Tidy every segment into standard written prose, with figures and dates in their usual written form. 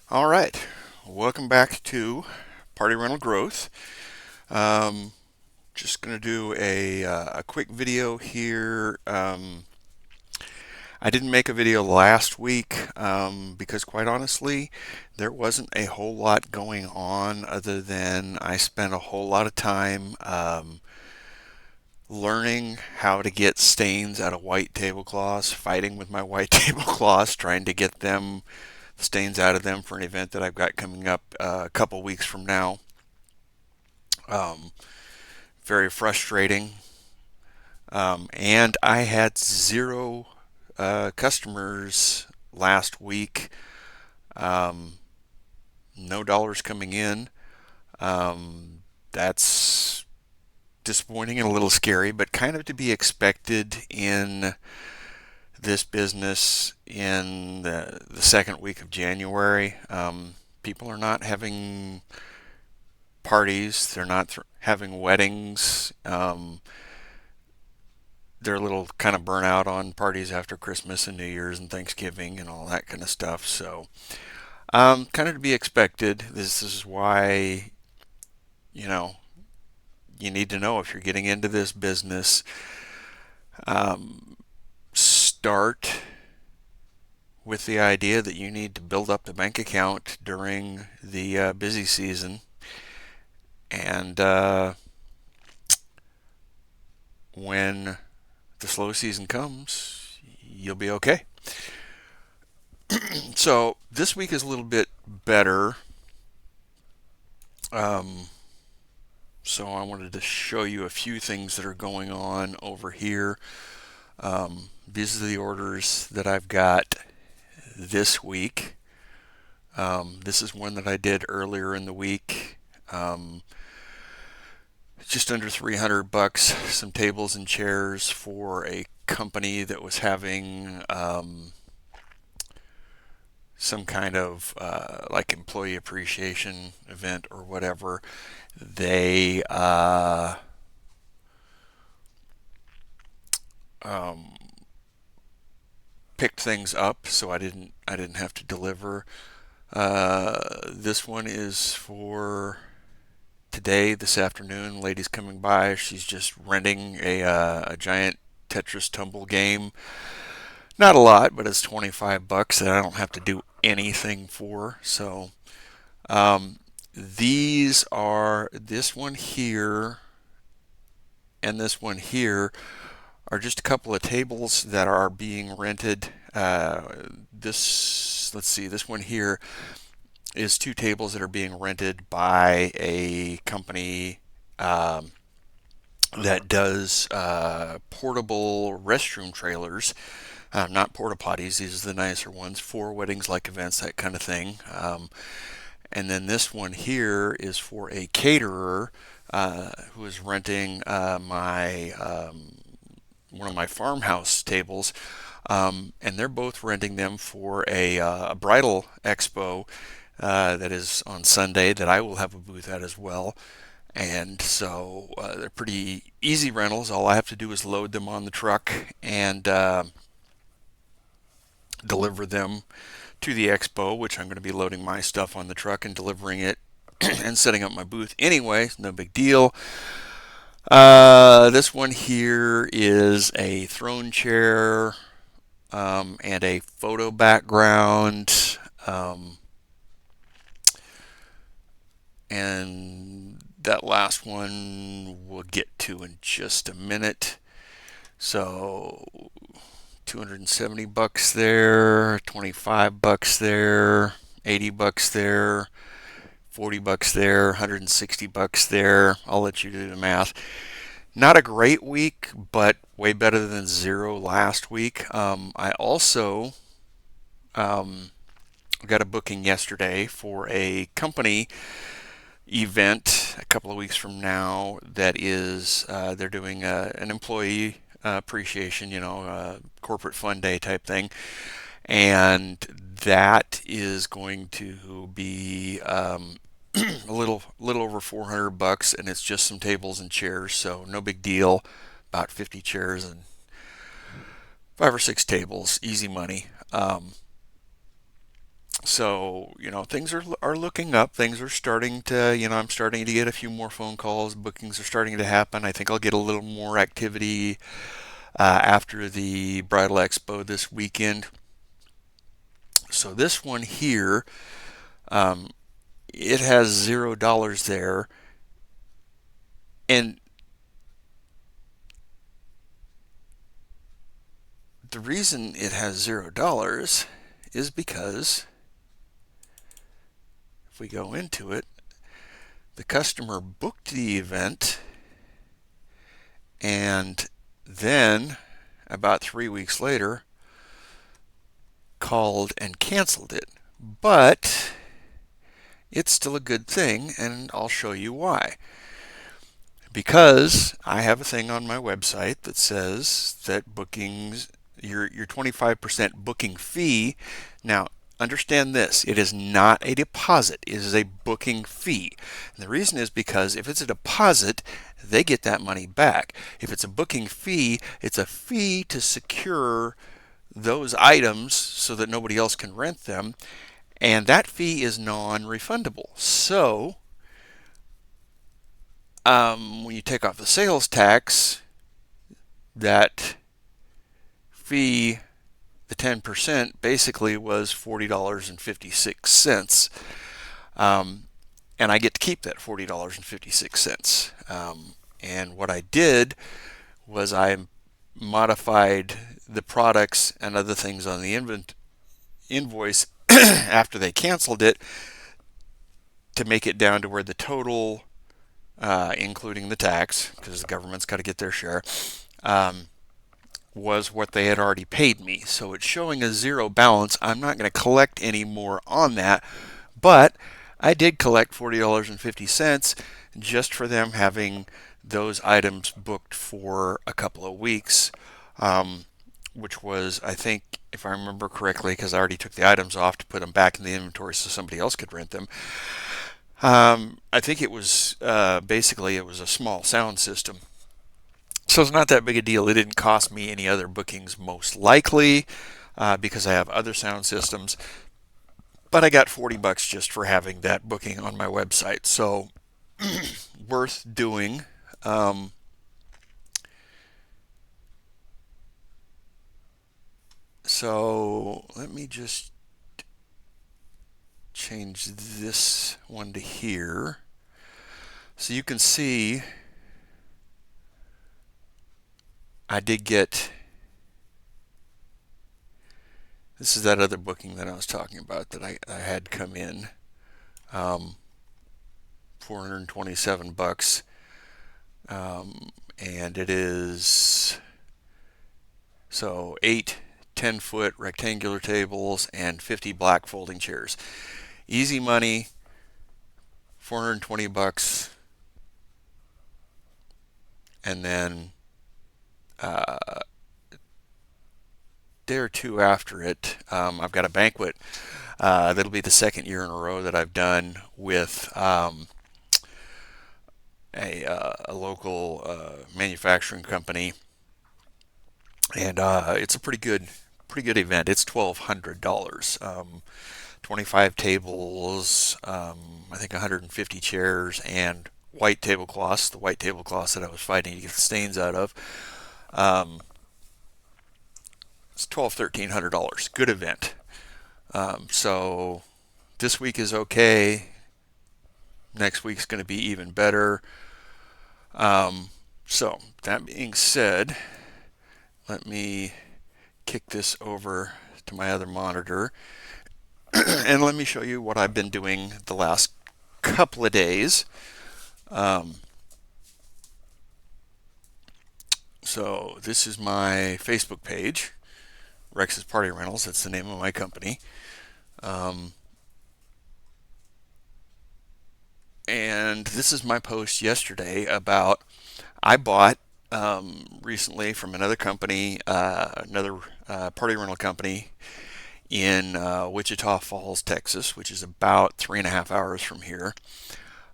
All right, welcome back to Party Rental Growth. Um, just going to do a quick video here. I didn't make a video last week because, quite honestly, there wasn't a whole lot going on other than I spent a whole lot of time learning how to get stains out of white tablecloths, fighting with my white tablecloths, trying to get them stains out of them for an event that I've got coming up a couple weeks from now. Um, Very frustrating. And I had zero customers last week. Um, no dollars coming in. That's disappointing and a little scary, but kind of to be expected in this business in the second week of January. People are not having parties, they're not having weddings. They're a little kind of burnt out on parties after Christmas and New Year's and Thanksgiving and all that kind of stuff. So, kind of to be expected. This is why, you know, you need to know if you're getting into this business, start with the idea that you need to build up the bank account during the busy season. And when the slow season comes, you'll be okay. So this week is a little bit better. Um, so I wanted to show you a few things that are going on over here. These are the orders that I've got this week. This is one that I did earlier in the week. Um, just under 300 bucks, some tables and chairs for a company that was having some kind of like employee appreciation event or whatever. They um, picked things up, so I didn't have to deliver. This one is for today, this afternoon. Lady's coming by. She's just renting a giant Tetris tumble game. Not a lot, but it's 25 bucks that I don't have to do anything for. So these are this one here and this one here are just a couple of tables that are being rented. Let's see, this one here is two tables that are being rented by a company that does portable restroom trailers. Not porta potties, these are the nicer ones for weddings, like events, that kind of thing. And then this one here is for a caterer who is renting my one of my farmhouse tables, and they're both renting them for a bridal expo that is on Sunday that I will have a booth at as well. And so they're pretty easy rentals. All I have to do is load them on the truck and deliver them to the expo, which I'm going to be loading my stuff on the truck and delivering it and setting up my booth anyway. No big deal. This one here is a throne chair and a photo background. And that last one we'll get to in just a minute. So 270 bucks there, 25 bucks there, 80 bucks there, 40 bucks there, 160 bucks there. I'll let you do the math. Not a great week, but way better than zero last week. I also got a booking yesterday for a company event a couple of weeks from now that is they're doing an employee appreciation, corporate fun day type thing, and that is going to be a little over 400 bucks, and it's just some tables and chairs, so no big deal. About 50 chairs and 5 or 6 tables, easy money. So, things are looking up. Things are starting to, I'm starting to get a few more phone calls. Bookings are starting to happen. I think I'll get a little more activity after the Bridal Expo this weekend. So this one here, um, it has $0 there, and the reason it has $0 is because if we go into it, the customer booked the event and then about 3 weeks later called and canceled it. But it's still a good thing, and I'll show you why. Because I have a thing on my website that says that bookings, your 25% booking fee. Now, understand this, it is not a deposit, it is a booking fee. And the reason is because if it's a deposit, they get that money back. If it's a booking fee, it's a fee to secure those items so that nobody else can rent them, and that fee is non-refundable. So when you take off the sales tax, that fee, the 10%, basically was $40.56. And I get to keep that $40.56. And what I did was I modified the products and other things on the invoice after they canceled it to make it down to where the total, including the tax, because the government's got to get their share, was what they had already paid me. So it's showing a zero balance. I'm not going to collect any more on that, but I did collect $40.50 just for them having those items booked for a couple of weeks, which was, I think, if I remember correctly, because I already took the items off to put them back in the inventory so somebody else could rent them. I think it was basically it was a small sound system. So it's not that big a deal. It didn't cost me any other bookings, most likely, because I have other sound systems. But I got $40 just for having that booking on my website. So worth doing. So let me just change this one to here. So you can see I did get, this is that other booking that I was talking about that I had come in, 427 bucks, and it is so 8 10-foot rectangular tables and 50 black folding chairs. Easy money, 420 bucks, and then day or two after it, I've got a banquet. That'll be the second year in a row that I've done with a local manufacturing company, and it's a pretty good event. It's $1,200. 25 tables, I think 150 chairs, and white tablecloths. The white tablecloths that I was fighting to get the stains out of. It's $1,200-$1,300. Good event. So this week is okay. Next week's going to be even better. So that being said, let me kick this over to my other monitor and let me show you what I've been doing the last couple of days. So this is my Facebook page, Rex's Party Rentals. That's the name of my company. And this is my post yesterday about I bought recently from another company, another party rental company in Wichita Falls, Texas, which is about 3.5 hours from here.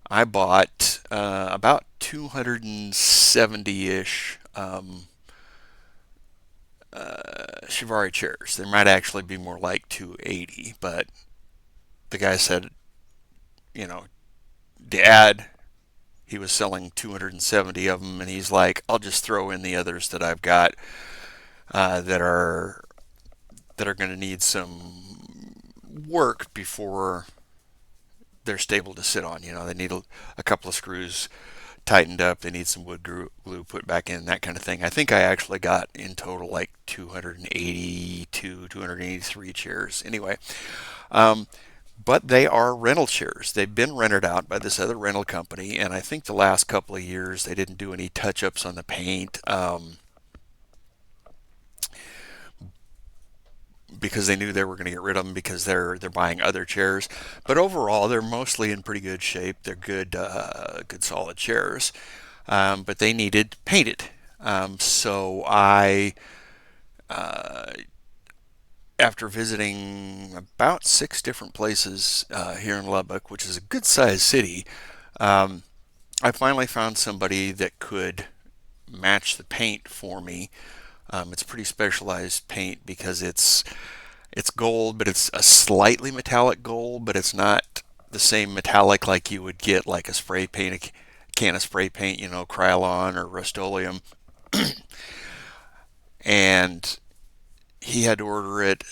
I bought about 270-ish Chiavari chairs. There might actually be more like 280, but the guy said, you know, Dad, he was selling 270 of them, and he's like, I'll just throw in the others that I've got uh, that are that are going to need some work before they're stable to sit on. They need a couple of screws tightened up. They need some wood glue put back in, that kind of thing. I think I actually got in total like 282, 283 chairs. Anyway, um, but they are rental chairs. They've been rented out by this other rental company, and I think the last couple of years they didn't do any touch-ups on the paint. Because they knew they were going to get rid of them because they're buying other chairs. But overall, they're mostly in pretty good shape. They're good solid chairs. But they needed painted. So I, uh, after visiting about 6 different places here in Lubbock, which is a good sized city, um, I finally found somebody that could match the paint for me. It's pretty specialized paint because it's gold, but it's a slightly metallic gold, but it's not the same metallic like you would get like a spray paint, a can of spray paint, Krylon or Rust-Oleum. And he had to order it,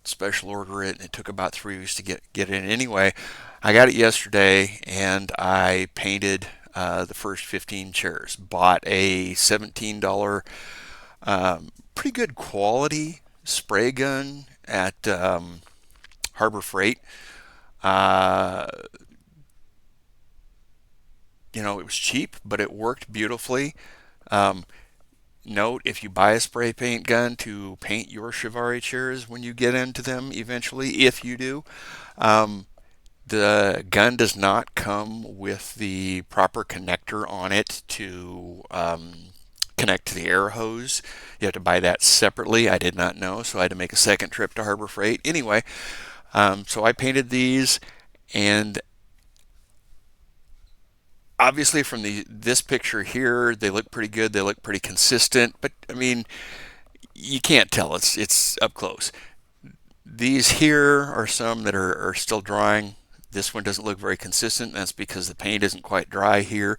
special order it, and it took about 3 weeks to get it in. Anyway, I got it yesterday, and I painted the first 15 chairs. Bought a $17, pretty good quality spray gun at Harbor Freight. Uh, it was cheap, but it worked beautifully. Um, Note, if you buy a spray paint gun to paint your Chiavari chairs when you get into them eventually, if you do, um, the gun does not come with the proper connector on it to connect to the air hose. You have to buy that separately. I did not know, so I had to make a second trip to Harbor Freight. Anyway, so I painted these, and obviously from this picture here, they look pretty good. They look pretty consistent, but I mean, you can't tell. It's up close. These here are some that are still drying. This one doesn't look very consistent. That's because the paint isn't quite dry here.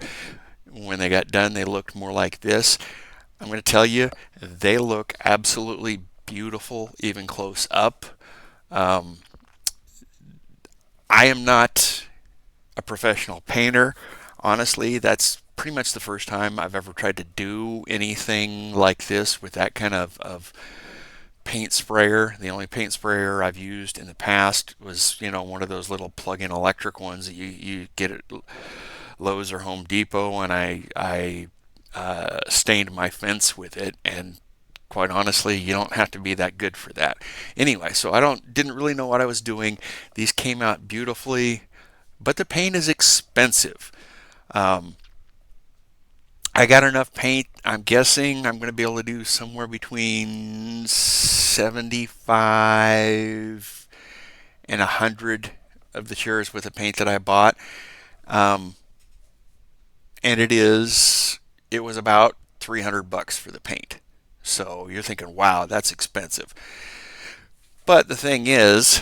When they got done, they looked more like this. I'm going to tell you, they look absolutely beautiful, even close up. Um, I am not a professional painter. Honestly, that's pretty much the first time I've ever tried to do anything like this with that kind of paint sprayer. The only paint sprayer I've used in the past was, one of those little plug-in electric ones that you get at Lowe's or Home Depot, and I stained my fence with it, and quite honestly, you don't have to be that good for that. Anyway, so I didn't really know what I was doing. These came out beautifully, but the paint is expensive. Um, I got enough paint. I'm guessing I'm going to be able to do somewhere between 75 and 100 of the chairs with the paint that I bought. Um, and it was about $300 for the paint. So you're thinking, wow, that's expensive. But the thing is,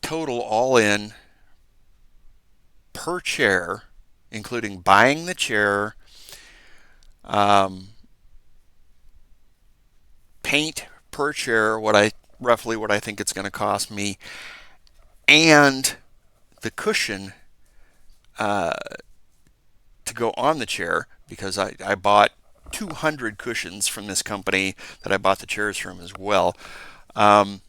total all in per chair, including buying the chair, um, paint per chair, roughly what I think it's going to cost me, and the cushion uh, to go on the chair, because I bought 200 cushions from this company that I bought the chairs from as well. Um,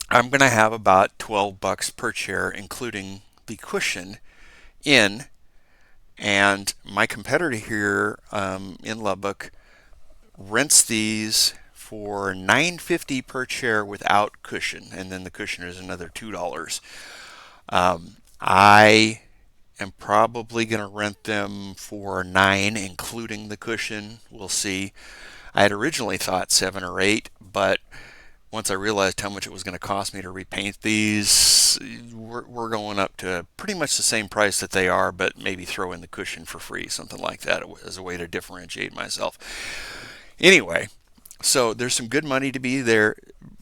I'm going to have about $12 per chair, including the cushion in. And my competitor here in Lubbock rents these for $9.50 per chair without cushion, and then the cushion is another $2. I am probably going to rent them for 9, including the cushion. We'll see. I had originally thought 7 or 8, but once I realized how much it was going to cost me to repaint these, we're going up to pretty much the same price that they are, but maybe throw in the cushion for free, something like that, as a way to differentiate myself. Anyway, so there's some good money to be there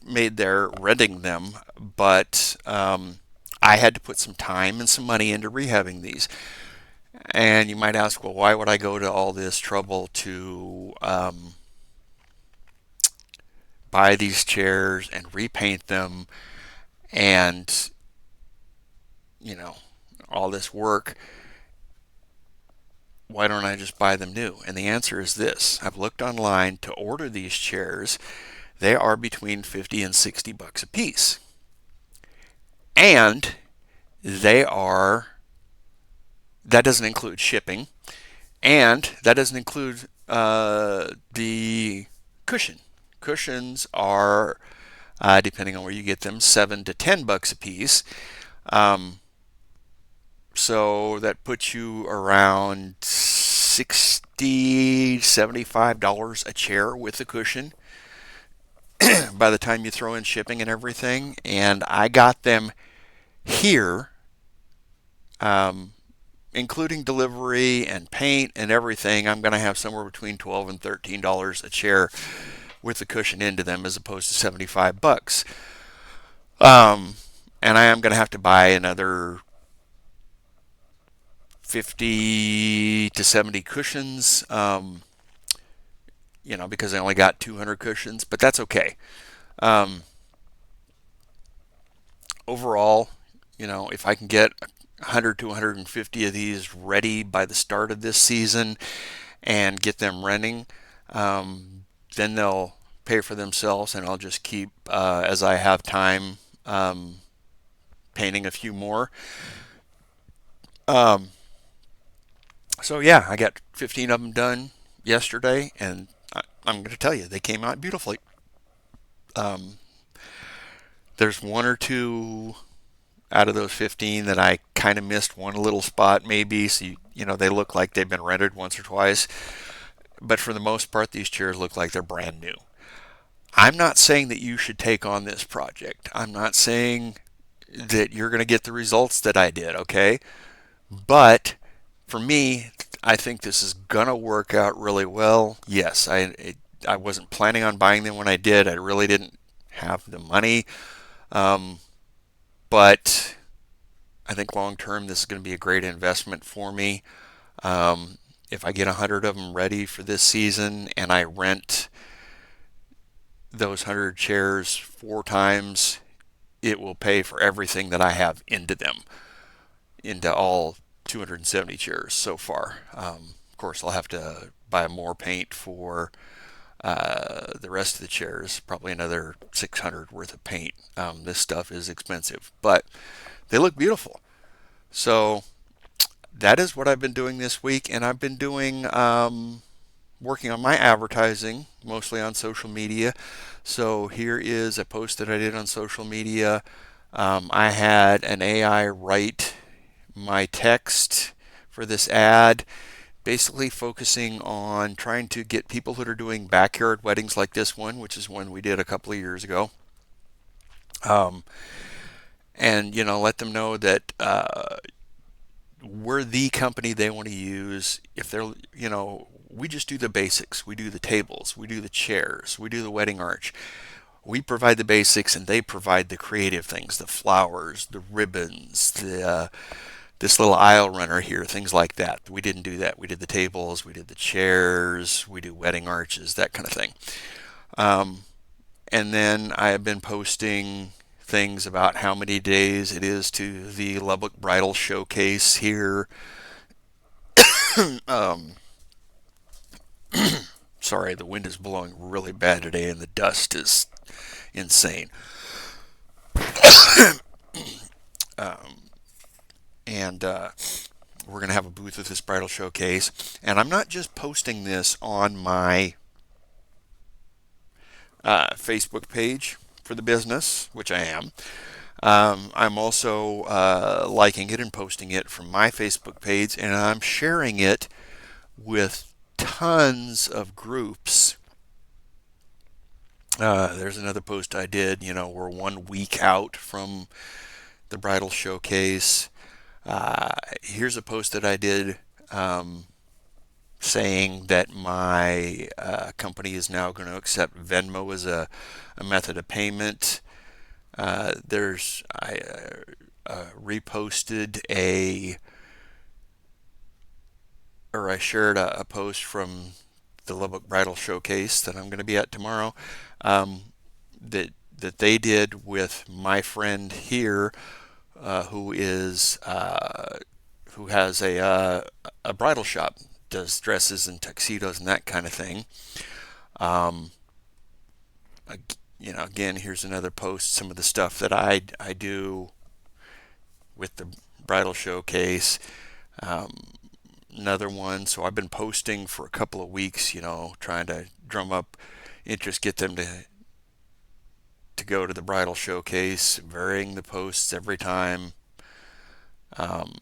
made there renting them, but I had to put some time and some money into rehabbing these. And you might ask, well, why would I go to all this trouble to buy these chairs and repaint them and, you know, all this work? Why don't I just buy them new? And the answer is this. I've looked online to order these chairs. They are between 50 and 60 bucks a piece. And they are, that doesn't include shipping, and that doesn't include the cushion. Cushions are, depending on where you get them, 7 to 10 bucks a piece. Um, so that puts you around 60, $75 a chair with the cushion by the time you throw in shipping and everything. And I got them here, um, including delivery and paint and everything. I'm going to have somewhere between $12 and $13 a chair with the cushion into them, as opposed to 75 bucks. Um, and I am going to have to buy another 50 to 70 cushions, because I only got 200 cushions, but that's okay. Um, Overall, if I can get 100 to 150 of these ready by the start of this season and get them renting, then they'll pay for themselves, and I'll just keep, as I have time, painting a few more. Um, so yeah, I got 15 of them done yesterday, and I'm going to tell you, they came out beautifully. Um, there's one or two out of those 15 that I kind of missed one little spot maybe. So, they look like they've been rented once or twice. But for the most part, these chairs look like they're brand new. I'm not saying that you should take on this project. I'm not saying that you're going to get the results that I did, okay? But for me, I think this is going to work out really well. Yes, I wasn't planning on buying them when I did. I really didn't have the money. Um, but I think long term, this is going to be a great investment for me. Um, if I get 100 of them ready for this season and I rent those 100 chairs 4 times, it will pay for everything that I have into them, into all 270 chairs so far. Of course, I'll have to buy more paint for the rest of the chairs, probably another 600 worth of paint. This stuff is expensive, but they look beautiful. So that is what I've been doing this week, and I've been doing working on my advertising, mostly on social media. So here is a post that I did on social media. I had an AI write my text for this ad, basically focusing on trying to get people that are doing backyard weddings like this one, which is one we did a couple of years ago. Um, and let them know that we're the company they want to use. If they're, we just do the basics. We do the tables, we do the chairs, we do the wedding arch. We provide the basics, and they provide the creative things, the flowers, the ribbons, the this little aisle runner here, things like that. We didn't do that. We did the tables, we did the chairs, we do wedding arches, that kind of thing. Um, and then I have been posting things about how many days it is to the Lubbock Bridal Showcase here. um, Sorry, the wind is blowing really bad today, and the dust is insane. Um, and we're going to have a booth at this bridal showcase. And I'm not just posting this on my Facebook page for the business, which I am. I'm also liking it and posting it from my Facebook page, and I'm sharing it with tons of groups. There's another post I did. We're 1 week out from the bridal showcase. Here's a post that I did. Um, saying that my company is now going to accept Venmo as a method of payment. I reposted I shared a post from the Lubbock Bridal Showcase that I'm going to be at tomorrow. Um, that they did with my friend here, who is who has a bridal shop, does dresses and tuxedos and that kind of thing. Um, again, here's another post. Some of the stuff that I do with the bridal showcase. Um, Another one. So I've been posting for a couple of weeks. Trying to drum up interest, get them to go to the bridal showcase. Varying the posts every time. Um,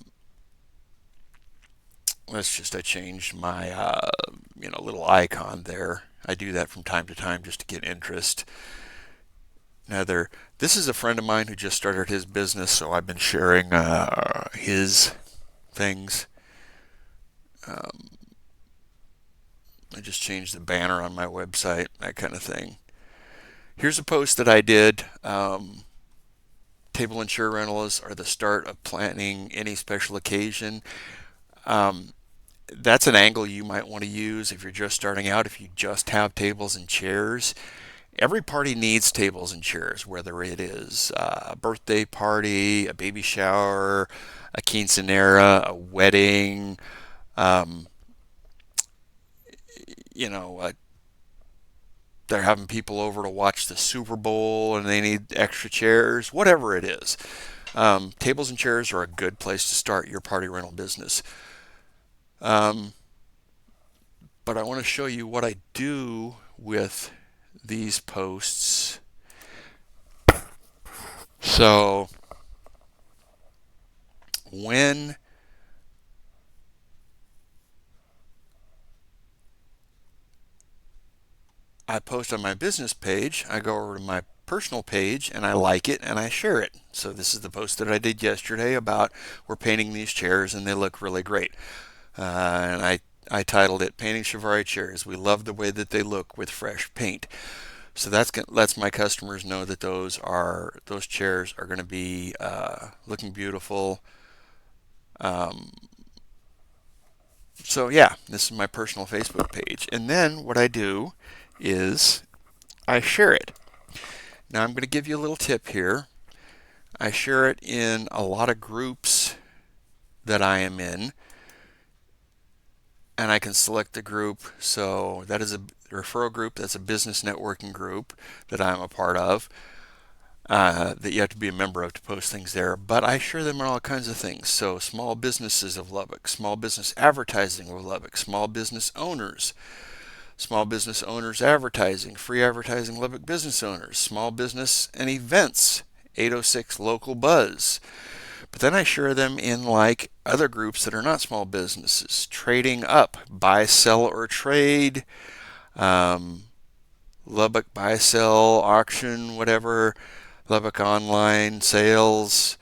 I changed my little icon there. I do that from time to time just to get interest. Another. This is a friend of mine who just started his business, so I've been sharing his things. Um, I just changed the banner on my website, that kind of thing. Here's a post that I did. Table and chair rentals are the start of planning any special occasion. Um, that's an angle you might want to use if you're just starting out. If you just have tables and chairs, every party needs tables and chairs, whether it is a birthday party, a baby shower, a quinceanera, a wedding, um, you know, uh, they're having people over to watch the Super Bowl and they need extra chairs, whatever it is. Tables and chairs are a good place to start your party rental business. Um, but I want to show you what I do with these posts. So when I post on my business page, I go over to my personal page and I like it and I share it. So this is the post that I did yesterday about we're painting these chairs and they look really great. And I titled it "Painting Chiavari Chairs. We love the way that they look with fresh paint." So lets my customers know that those chairs are going to be looking beautiful. Um, so yeah, this is my personal Facebook page, and then what I do is I share it. Now I'm going to give you a little tip here. I share it in a lot of groups that I am in, and I can select the group. So that is a referral group. That's a business networking group that I'm a part of. That you have to be a member of to post things there. But I share them on all kinds of things. So small businesses of Lubbock, small business advertising of Lubbock, small business owners advertising, free advertising Lubbock business owners, small business and events, 806 local buzz. But then I share them in like other groups that are not small businesses, trading up, buy, sell, or trade, um, Lubbock buy, sell, auction, whatever, Lubbock online sales,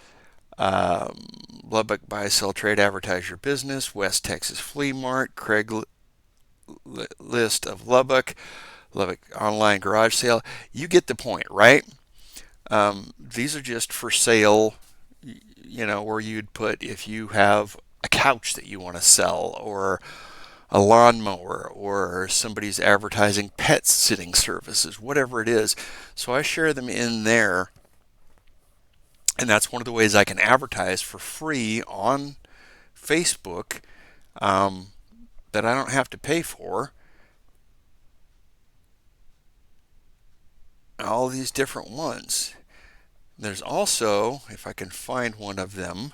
um, Lubbock buy, sell, trade, advertise your business, West Texas Flea Mart, Craigslist of Lubbock, Lubbock online garage sale. You get the point, right? These are just for sale, where you'd put if you have a couch that you want to sell or a lawnmower or somebody's advertising pet sitting services, whatever it is. So I share them in there, and that's one of the ways I can advertise for free on Facebook, um, that I don't have to pay for. All these different ones. There's also, if I can find one of them,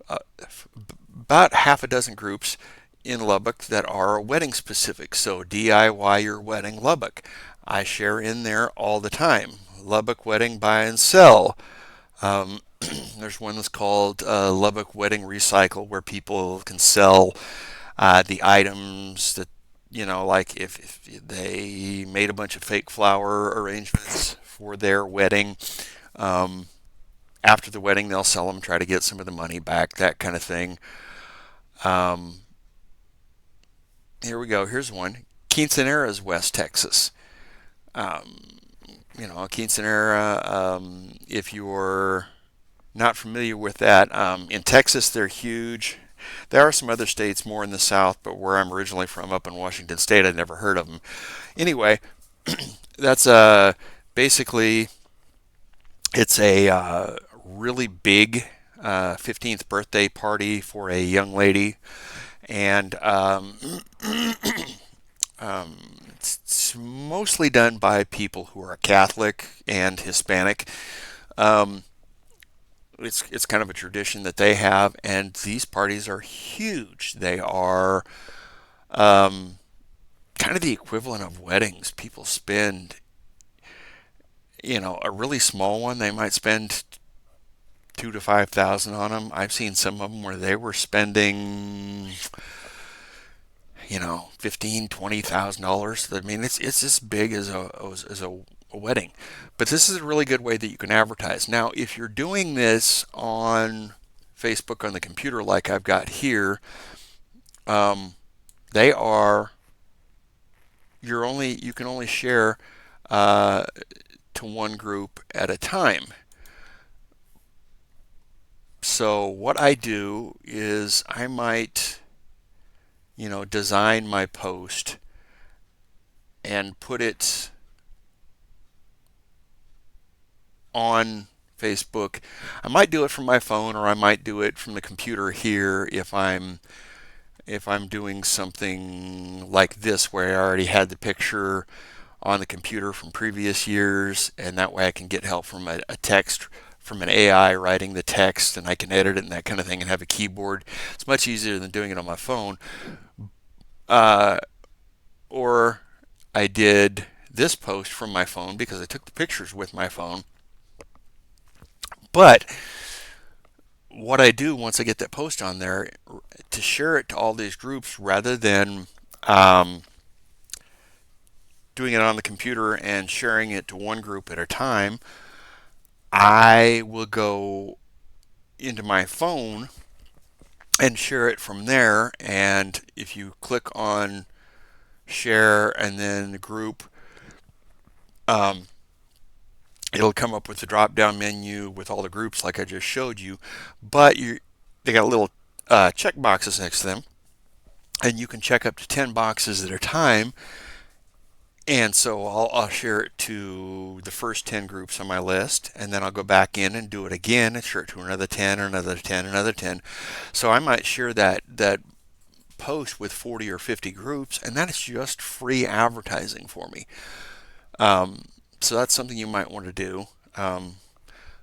uh, about half a dozen groups in Lubbock that are wedding specific. So DIY your wedding Lubbock. I share in there all the time. Lubbock Wedding Buy and Sell. Um, there's one that's called Lubbock Wedding Recycle, where people can sell the items that, like if they made a bunch of fake flower arrangements for their wedding. Um, After the wedding, they'll sell them, try to get some of the money back, that kind of thing. Um, Here we go. Here's one. Quinceaneras, West Texas. Um, Quinceanera, if you're not familiar with that, in Texas, they're huge. There are some other states more in the south, but where I'm originally from, up in Washington State, I'd never heard of them. Anyway, that's basically it's a really big 15th birthday party for a young lady, and it's mostly done by people who are Catholic and Hispanic. Um, it's kind of a tradition that they have, and these parties are huge. They are kind of the equivalent of weddings. People spend, a really small one, they might spend 2 to 5 thousand on them. I've seen some of them where they were spending, 15, $20,000. I mean, it's as big as a wedding. But this is a really good way that you can advertise. Now, if you're doing this on Facebook on the computer, like I've got here, um, they are you can only share uh, to one group at a time. So what I do is I might, design my post and put it on Facebook. I might do it from my phone, or I might do it from the computer here if I'm doing something like this where I already had the picture on the computer from previous years, and that way I can get help from a text from an AI writing the text, and I can edit it and that kind of thing and have a keyboard. It's much easier than doing it on my phone. Uh, or I did this post from my phone because I took the pictures with my phone. But what I do once I get that post on there, to share it to all these groups rather than um, doing it on the computer and sharing it to one group at a time, I will go into my phone and share it from there. And if you click on share and then the group, um, it'll come up with the drop down menu with all the groups like I just showed you. But they got little check boxes next to them, and you can check up to 10 boxes at a time. And so I'll share it to the first 10 groups on my list, and then I'll go back in and do it again and share it to another 10, another 10, another 10. So I might share that post with 40 or 50 groups, and that is just free advertising for me. Um, so that's something you might want to do.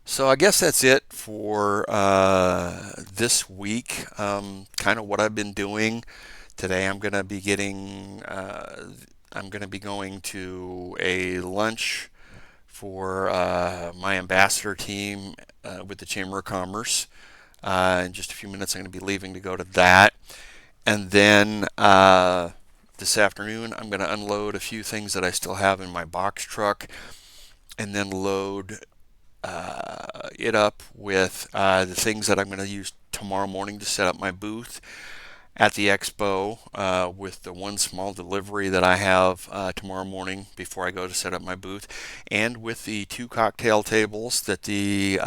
So I guess that's it for this week. Kind of what I've been doing today. I'm going to be going to a lunch for my ambassador team with the Chamber of Commerce. In just a few minutes, I'm going to be leaving to go to that. And then this afternoon, I'm going to unload a few things that I still have in my box truck and then load it up with the things that I'm going to use tomorrow morning to set up my booth at the expo, with the one small delivery that I have tomorrow morning before I go to set up my booth, and with the two cocktail tables that the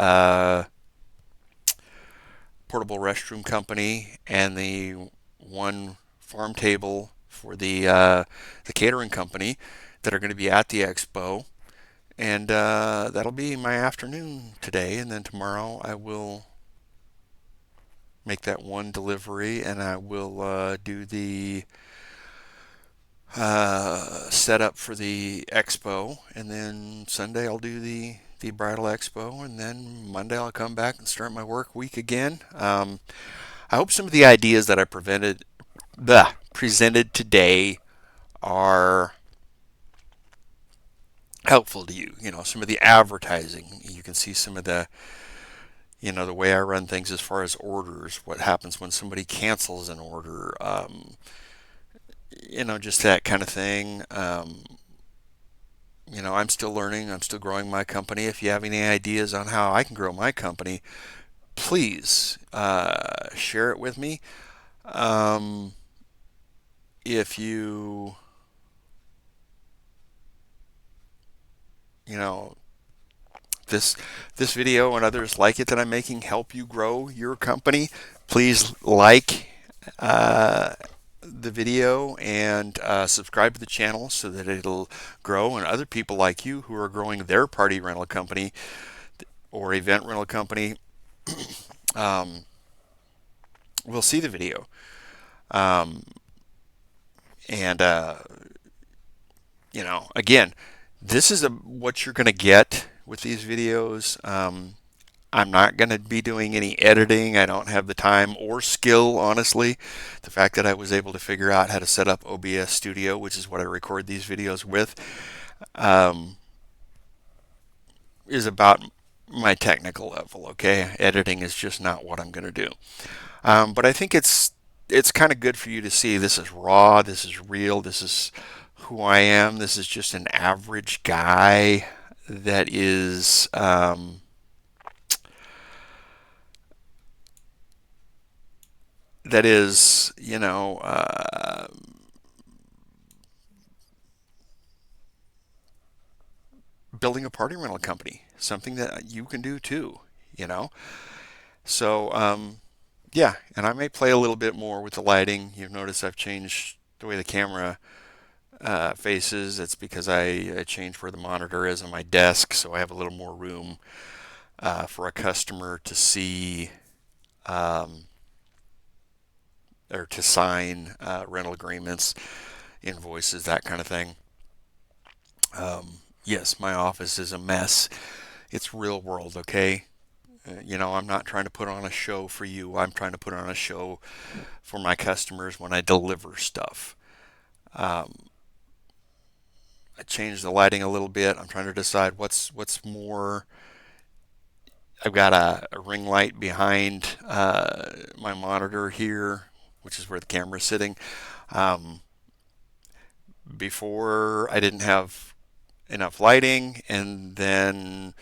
portable restroom company and the one farm table for the catering company that are going to be at the expo. And that'll be my afternoon today, and then tomorrow I will make that one delivery, and I will do the setup for the expo, and then Sunday I'll do the bridal expo, and then Monday I'll come back and start my work week again. I hope some of the ideas that I presented today are helpful to you. Some of the advertising. You can see some of the way I run things as far as orders, what happens when somebody cancels an order, just that kind of thing. I'm still learning, I'm still growing my company. If you have any ideas on how I can grow my company, please share it with me. Um, if you know, this this video and others like it that I'm making help you grow your company, please like uh, the video and subscribe to the channel so that it'll grow and other people like you who are growing their party rental company or event rental company um, will see the video. Um, and again, this is what you're going to get with these videos. I'm not going to be doing any editing. I don't have the time or skill, honestly. The fact that I was able to figure out how to set up OBS Studio, which is what I record these videos with, um, is about my technical level. Okay, editing is just not what I'm going to do. But I think it's kind of good for you to see this is raw, this is real, this is who I am. This is just an average guy that is building a party rental company, something that you can do too. You know, so yeah, and I may play a little bit more with the lighting. You've noticed I've changed the way the camera faces. It's because I changed where the monitor is on my desk, so I have a little more room for a customer to see um, or to sign rental agreements, invoices, that kind of thing. Yes, my office is a mess. It's real world, okay? I'm not trying to put on a show for you. I'm trying to put on a show for my customers when I deliver stuff. Um, I changed the lighting a little bit. I'm trying to decide what's more. I've got a ring light behind my monitor here, which is where the camera's sitting. Um, Before I didn't have enough lighting, and then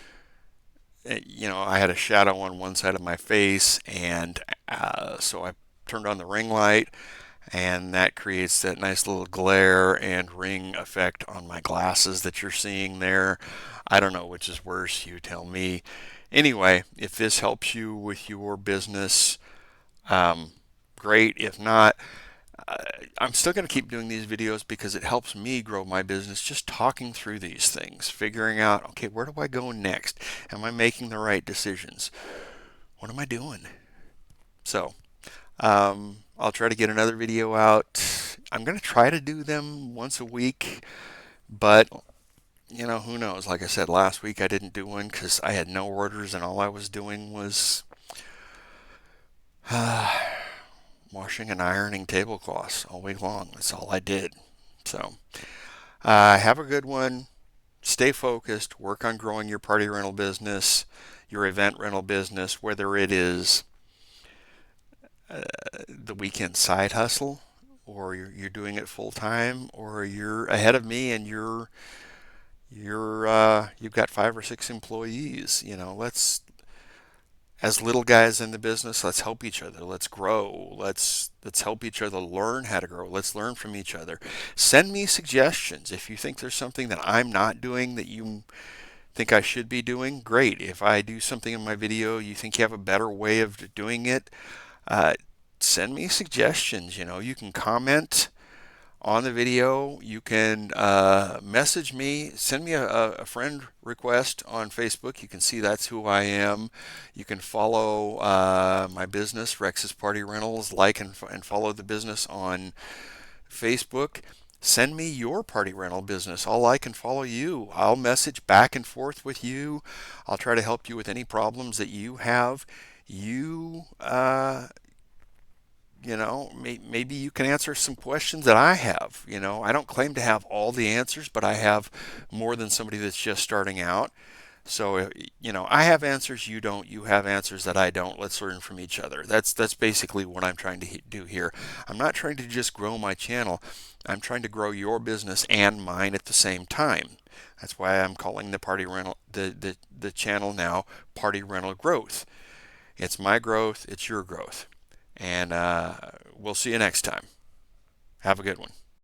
I had a shadow on one side of my face, and so I turned on the ring light, and that creates that nice little glare and ring effect on my glasses that you're seeing there. I don't know which is worse, you tell me. Anyway, if this helps you with your business, um, great. If not, uh, I'm still going to keep doing these videos because it helps me grow my business, just talking through these things, figuring out, okay, where do I go next? Am I making the right decisions? What am I doing? So, I'll try to get another video out. I'm going to try to do them once a week, but who knows? Like I said, last week I didn't do one because I had no orders and all I was doing was washing and ironing tablecloths all week long. That's all I did. So, have a good one. Stay focused. Work on growing your party rental business, your event rental business, whether it is the weekend side hustle, or you're doing it full time, or you're ahead of me and you've got 5 or 6 employees. As little guys in the business, let's help each other. Let's grow. Let's help each other learn how to grow. Let's learn from each other. Send me suggestions if you think there's something that I'm not doing that you think I should be doing. Great. If I do something in my video, you think you have a better way of doing it, uh, send me suggestions. You can comment on the video. You can message me, send me a friend request on Facebook. You can see that's who I am. You can follow my business, Rex's Party Rentals, like and follow the business on Facebook. Send me your party rental business. I'll like and follow you. I'll message back and forth with you. I'll try to help you with any problems that you have. You maybe you can answer some questions that I have. I don't claim to have all the answers, but I have more than somebody that's just starting out. So, I have answers you don't. You have answers that I don't. Let's learn from each other. That's basically what I'm trying to do here. I'm not trying to just grow my channel. I'm trying to grow your business and mine at the same time. That's why I'm calling the channel now Party Rental Growth. It's my growth. It's your growth. And we'll see you next time. Have a good one.